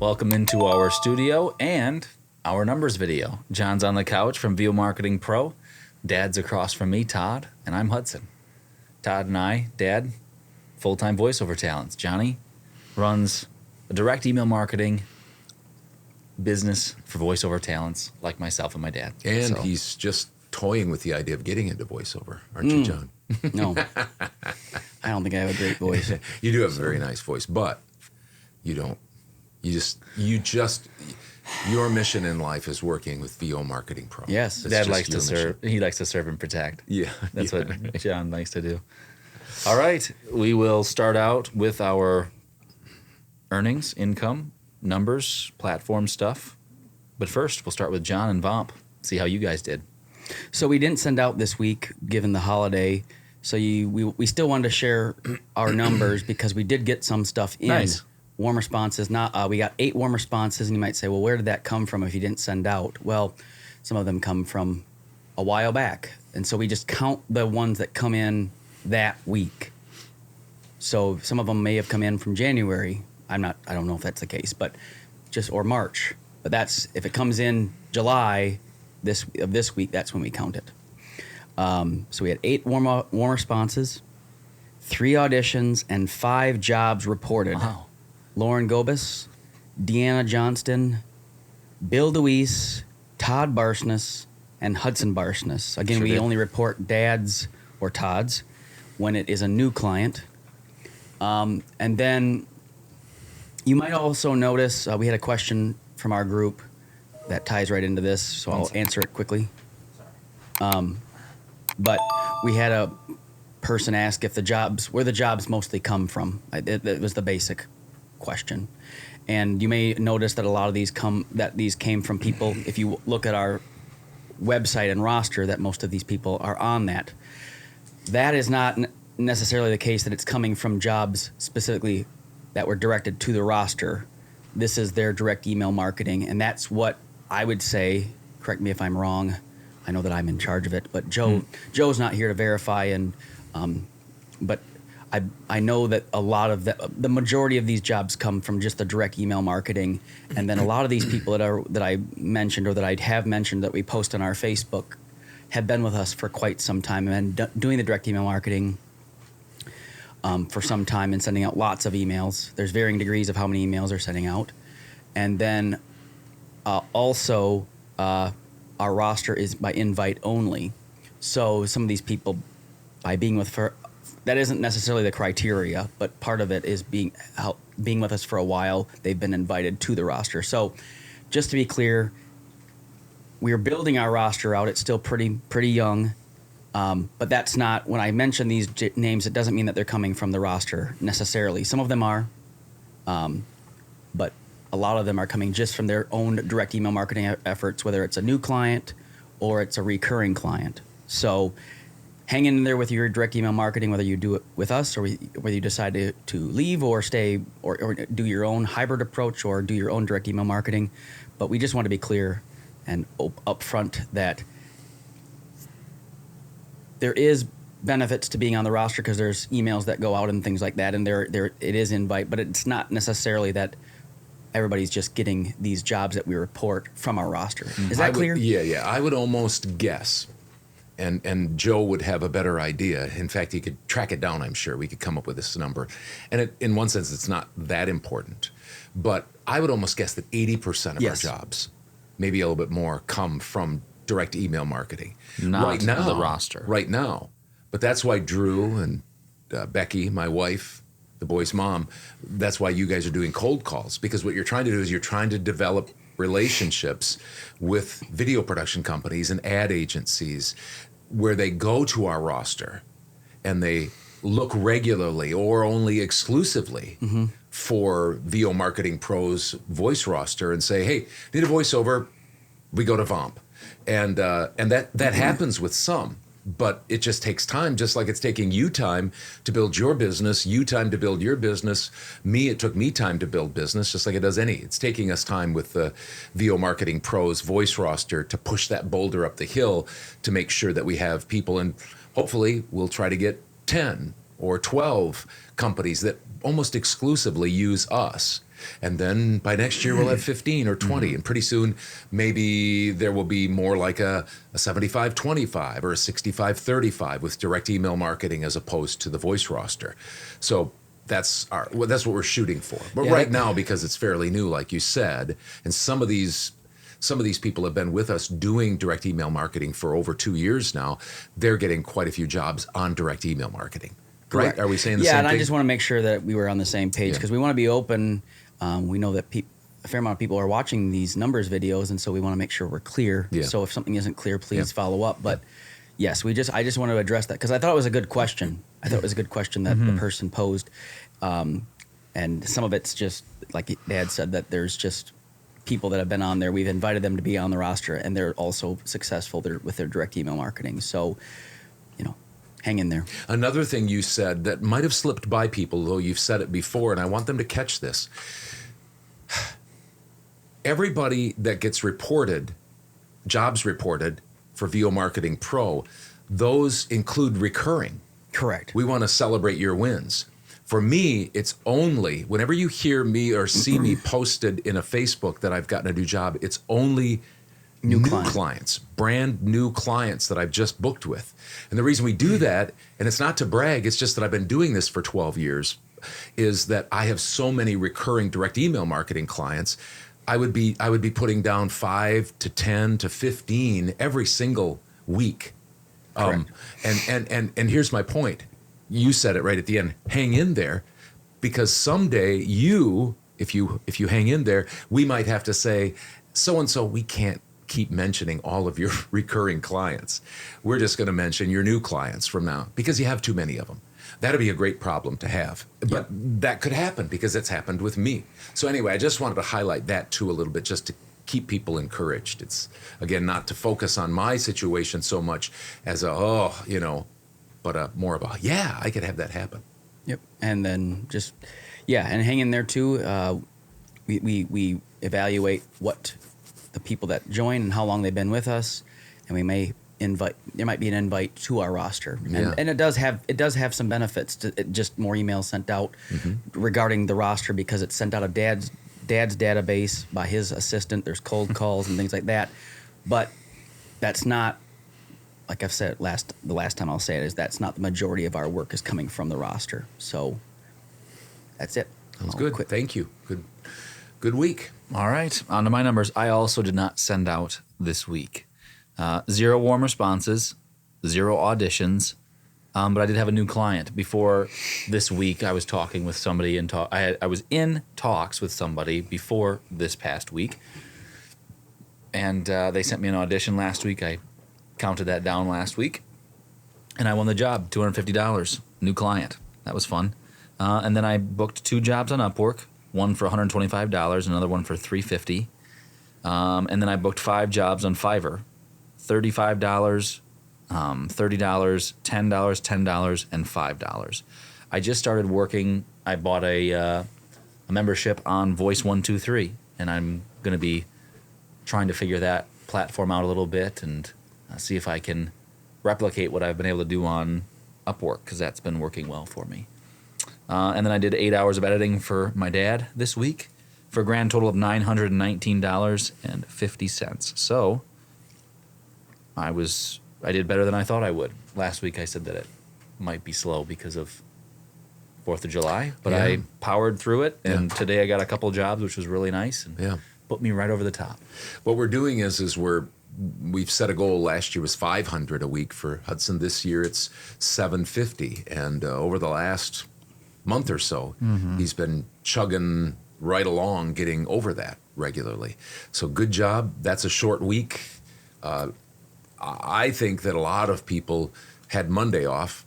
Welcome into our studio and our numbers video. John's on the couch from VO Marketing Pro. Dad's across from me, Todd, and I'm Hudson. Todd and I, Dad, full-time voiceover talents. Johnny runs a direct email marketing business for voiceover talents like myself and my dad. And he's just toying with the idea of getting into voiceover, aren't you, John? No, I don't think I have a great voice. You do have a very nice voice, but you don't. You just. Your mission in life is working with VO Marketing Pro. Yes, Dad likes to serve. He likes to serve and protect. Yeah, That's what John likes to do. All right, we will start out with our earnings, income, numbers, platform stuff. But first, we'll start with John and VOMP. See how you guys did. So we didn't send out this week, given the holiday. So we still wanted to share our numbers because we did get some stuff in. Nice. Warm responses. We got 8 warm responses, and you might say, well, where did that come from if you didn't send out? Well, some of them come from a while back. And so we just count the ones that come in that week. So some of them may have come in from January. I don't know if that's the case, but or March. But that's, if it comes in July of this week, that's when we count it. So we had 8 warm responses, 3 auditions, and 5 jobs reported. Wow. Lauren Gobus, Deanna Johnston, Bill DeWeese, Todd Barsness, and Hudson Barsness. Again, we only report Dad's or Todd's when it is a new client. And then you might also notice we had a question from our group that ties right into this, so I'll answer it quickly. But we had a person ask if where the jobs mostly come from. It was the basic question. And you may notice that a lot of these came from people, if you look at our website and roster, that most of these people are on that. That is not necessarily the case that it's coming from jobs specifically that were directed to the roster. This is their direct email marketing, and that's what I would say, correct me if I'm wrong, I know that I'm in charge of it, but Joe's not here to verify, and but I know that a lot of the majority of these jobs come from just the direct email marketing, and then a lot of these people that I mentioned or that I have mentioned that we post on our Facebook have been with us for quite some time and doing the direct email marketing for some time and sending out lots of emails. There's varying degrees of how many emails they're sending out, and then also our roster is by invite only. So some of these people, by being that isn't necessarily the criteria, but part of it is being with us for a while. They've been invited to the roster. So just to be clear, we're building our roster out. It's still pretty young, but that's not, when I mention these names, it doesn't mean that they're coming from the roster necessarily. Some of them are, but a lot of them are coming just from their own direct email marketing efforts, whether it's a new client or it's a recurring client. So hang in there with your direct email marketing, whether you do it with us or whether you decide to leave or stay or do your own hybrid approach or do your own direct email marketing. But we just want to be clear and upfront that there is benefits to being on the roster because there's emails that go out and things like that, and it is invite, but it's not necessarily that everybody's just getting these jobs that we report from our roster. Is that clear? Yeah. I would almost guess. And Joe would have a better idea. In fact, he could track it down, I'm sure. We could come up with this number. And in one sense, it's not that important. But I would almost guess that 80% of our jobs, maybe a little bit more, come from direct email marketing. Not right now, the roster. Right now. But that's why Drew and Becky, my wife, the boy's mom, that's why you guys are doing cold calls. Because what you're trying to do is you're trying to develop relationships with video production companies and ad agencies where they go to our roster and they look regularly or only exclusively for VO Marketing Pro's voice roster and say, hey, need a voiceover, we go to VOMP. And that happens with some. But it just takes time, just like it's taking you time to build your business, you time to build your business. It took me time to build business, just like it does any. It's taking us time with the VO Marketing Pro's voice roster to push that boulder up the hill to make sure that we have people, and hopefully we'll try to get 10 or 12 companies that almost exclusively use us. And then by next year, we'll have 15 or 20. And pretty soon, maybe there will be more like a 75-25 or a 65-35 with direct email marketing as opposed to the voice roster. So that's what we're shooting for. But right now, because it's fairly new, like you said, and some of these people have been with us doing direct email marketing for over 2 years now, they're getting quite a few jobs on direct email marketing. Correct. Right? Are we saying the same Yeah, thing? and I just want to make sure that we were on the same page because we want to be open. We know that a fair amount of people are watching these numbers videos, and so we want to make sure we're clear. Yeah. So if something isn't clear, please follow up. But yes, I just want to address that because I thought it was a good question. I thought it was a good question that the person posed. And some of it's just, like Dad said, that there's just people that have been on there. We've invited them to be on the roster, and they're also successful with their direct email marketing. So, hang in there. Another thing you said that might have slipped by people, though you've said it before, and I want them to catch this. Everybody that gets jobs reported for VO Marketing Pro, those include recurring. Correct. We want to celebrate your wins. For me, it's only, whenever you hear me or see me posted in a Facebook that I've gotten a new job, it's only new clients, brand new clients that I've just booked with. And the reason we do that, and it's not to brag, it's just that I've been doing this for 12 years, is that I have so many recurring direct email marketing clients. I would be putting down 5 to 10 to 15 every single week. And here's my point. You said it right at the end. Hang in there, because someday if you hang in there, we might have to say, so and so, we can't keep mentioning all of your recurring clients. We're just going to mention your new clients from now because you have too many of them. That'd be a great problem to have. But that could happen because it's happened with me. So anyway, I just wanted to highlight that too a little bit, just to keep people encouraged. It's, again, not to focus on my situation so much as but more of I could have that happen. Yep. And then and hang in there too. We evaluate what the people that join and how long they've been with us, and there might be an invite to our roster. And it does have some benefits to just more emails sent out regarding the roster because it's sent out of dad's database by his assistant. There's cold calls and things like that. But that's not, like I've said the last time I'll say it, is that's not the majority of our work is coming from the roster. So that's it. Sounds good. Thank you. Good week. All right, on to my numbers. I also did not send out this week. 0 warm responses, 0 auditions, but I did have a new client. Before this week, I was talking with somebody, I was in talks with somebody before this past week, and they sent me an audition last week. I counted that down last week, and I won the job, $250, new client. That was fun. And then I booked 2 jobs on Upwork. One for $125, another one for $350. And then I booked 5 jobs on Fiverr. $35, $30, $10, $10, and $5. I just started working. I bought a membership on Voice 123, and I'm going to be trying to figure that platform out a little bit and see if I can replicate what I've been able to do on Upwork, because that's been working well for me. And then I did 8 hours of editing for my dad this week for a grand total of $919.50. So I did better than I thought I would. Last week I said that it might be slow because of 4th of July, but I powered through it, and today I got a couple jobs, which was really nice, and put me right over the top. What we're doing is we've set a goal. Last year was 500 a week for Hudson. This year it's 750, and over the last month or so, he's been chugging right along, getting over that regularly. So good job. That's a short week. I think that a lot of people had Monday off,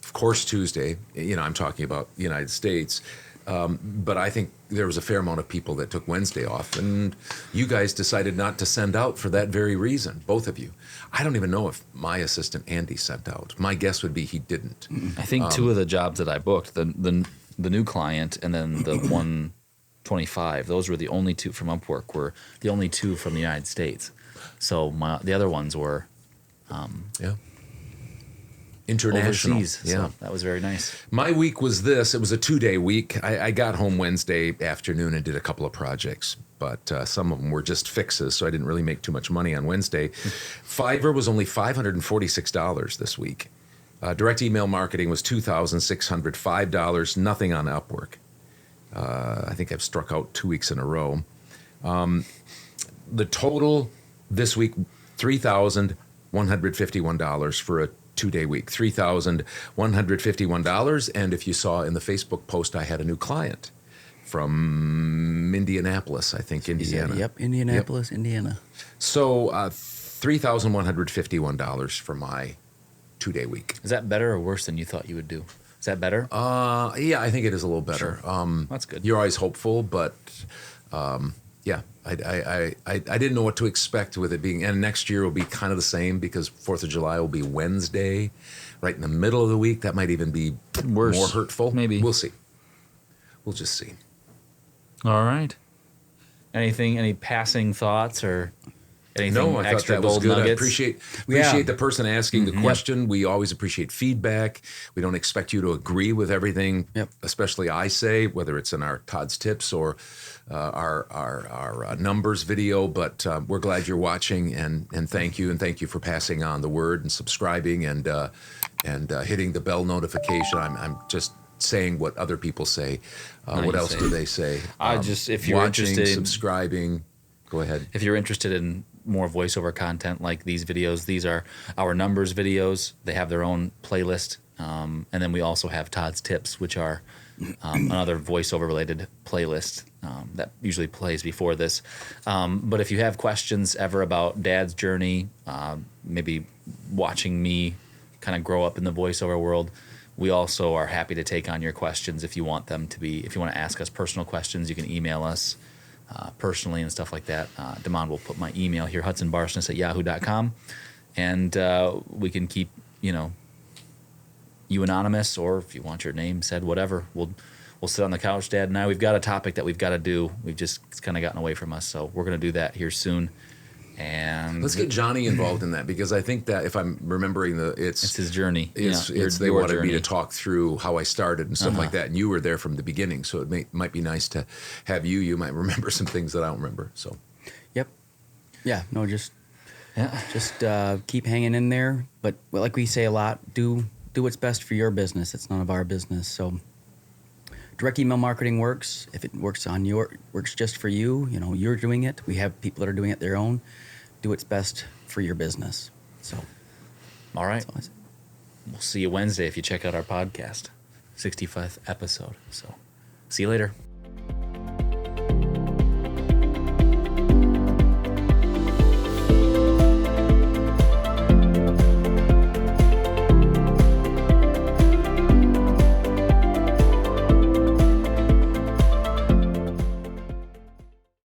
of course Tuesday, I'm talking about the United States, but I think there was a fair amount of people that took Wednesday off, and you guys decided not to send out for that very reason, both of you. I don't even know if my assistant Andy sent out. My guess would be he didn't. I think 2 of the jobs that I booked, the new client and then the 125, those were the only 2 from Upwork, were the only 2 from the United States. So the other ones were international. overseas. Yeah. So that was very nice. My week was this. It was a 2-day week. I got home Wednesday afternoon and did a couple of projects, but some of them were just fixes, so I didn't really make too much money on Wednesday. Fiverr was only $546 this week. Direct email marketing was $2,605. Nothing on Upwork. I think I've struck out 2 weeks in a row. The total this week, $3,151 for a 2-day week. $3,151. And if you saw in the Facebook post, I had a new client from Indianapolis, I think, Indiana. Yep, Indianapolis, Indiana. So $3,151 for my 2-day week. Is that better or worse than you thought you would do? Is that better? Yeah, I think it is a little better. Sure. That's good. You're always hopeful, but yeah, I didn't know what to expect with it being. And next year will be kind of the same because 4th of July will be Wednesday, right in the middle of the week. That might even be Worse. more hurtful. Maybe. We'll see. We'll just see. All right. Any passing thoughts or anything No, I thought extra that was gold good. nuggets? I appreciate Yeah. the person asking the question. We always appreciate feedback. We don't expect you to agree with everything, especially I say, whether it's in our Todd's Tips or our numbers video. But we're glad you're watching, and thank you, and thank you for passing on the word and subscribing and hitting the bell notification. I'm just saying what other people say. What else do they say? If you're watching, interested in subscribing. Go ahead. If you're interested in more voiceover content like these videos, these are our numbers videos. They have their own playlist. And then we also have Todd's Tips, which are another voiceover related playlist that usually plays before this. But if you have questions ever about Dad's journey, maybe watching me kind of grow up in the voiceover world, we also are happy to take on your questions if you want them to be. If you want to ask us personal questions, you can email us personally and stuff like that. Damon will put my email here, hudsonbarsness@yahoo.com, and we can keep you anonymous, or if you want your name said, whatever. We'll sit on the couch, Dad and I. We've got a topic that we've got to do. It's kind of gotten away from us, so we're going to do that here soon. And let's get Johnny involved in that, because I think that if I'm remembering it's his journey. They your wanted journey. me to talk through how I started and stuff like that, and you were there from the beginning, so it might be nice to have you. You might remember some things that I don't remember. So, Yep. Yeah. No. Just keep hanging in there. But like we say a lot, do what's best for your business. It's none of our business. So, direct email marketing works. If it works works just for you, you're doing it. We have people that are doing it their own. Do what's best for your business. So, all right. We'll see you Wednesday if you check out our podcast, 65th episode. So, see you later.